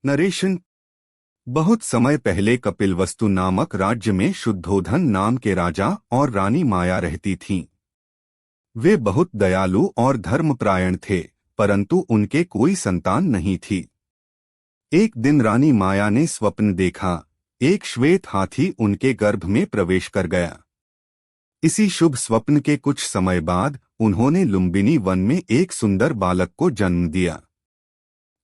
Narration. बहुत समय पहले कपिलवस्तु नामक राज्य में शुद्धोधन नाम के राजा और रानी माया रहती थीं। वे बहुत दयालु और धर्मपरायण थे, परंतु उनके कोई संतान नहीं थी। एक दिन रानी माया ने स्वप्न देखा, एक श्वेत हाथी उनके गर्भ में प्रवेश कर गया। इसी शुभ स्वप्न के कुछ समय बाद उन्होंने लुम्बिनी वन में एक सुंदर बालक को जन्म दिया।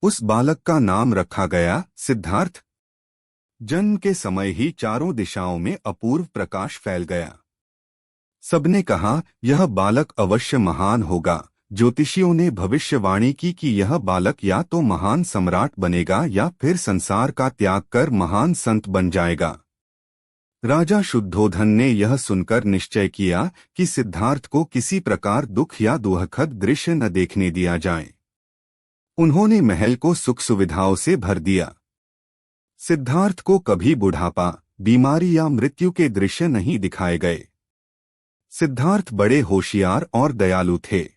उस बालक का नाम रखा गया सिद्धार्थ। जन्म के समय ही चारों दिशाओं में अपूर्व प्रकाश फैल गया। सबने कहा, यह बालक अवश्य महान होगा। ज्योतिषियों ने भविष्यवाणी की कि यह बालक या तो महान सम्राट बनेगा या फिर संसार का त्याग कर महान संत बन जाएगा। राजा शुद्धोधन ने यह सुनकर निश्चय किया कि सिद्धार्थ को किसी प्रकार दुख या दुखद दृश्य न देखने दिया जाए। उन्होंने महल को सुख सुविधाओं से भर दिया। सिद्धार्थ को कभी बुढ़ापा, बीमारी या मृत्यु के दृश्य नहीं दिखाए गए। सिद्धार्थ बड़े होशियार और दयालु थे।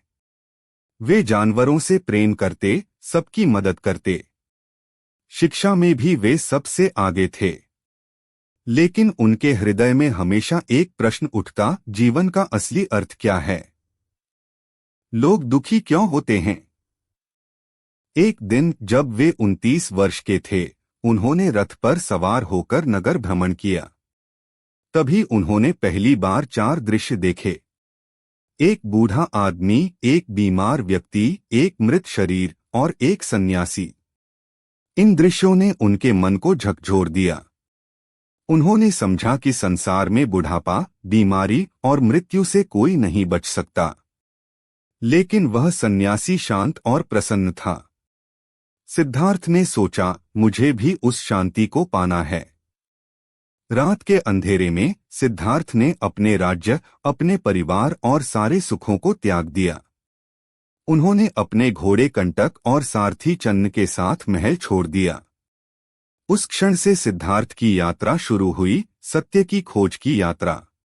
वे जानवरों से प्रेम करते, सबकी मदद करते। शिक्षा में भी वे सबसे आगे थे। लेकिन उनके हृदय में हमेशा एक प्रश्न उठता, जीवन का असली अर्थ क्या है? लोग दुखी क्यों होते हैं? एक दिन जब वे 29 वर्ष के थे, उन्होंने रथ पर सवार होकर नगर भ्रमण किया। तभी उन्होंने पहली बार 4 दृश्य देखे। एक बूढ़ा आदमी, एक बीमार व्यक्ति, एक मृत शरीर और एक सन्यासी। इन दृश्यों ने उनके मन को झकझोर दिया। उन्होंने समझा कि संसार में बुढ़ापा, बीमारी और मृत्यु से कोई नहीं बच सकता। लेकिन वह सन्यासी शांत और प्रसन्न था। सिद्धार्थ ने सोचा, मुझे भी उस शांति को पाना है। रात के अंधेरे में सिद्धार्थ ने अपने राज्य, अपने परिवार और सारे सुखों को त्याग दिया। उन्होंने अपने घोड़े कंटक और सारथी चन्न के साथ महल छोड़ दिया। उस क्षण से सिद्धार्थ की यात्रा शुरू हुई, सत्य की खोज की यात्रा।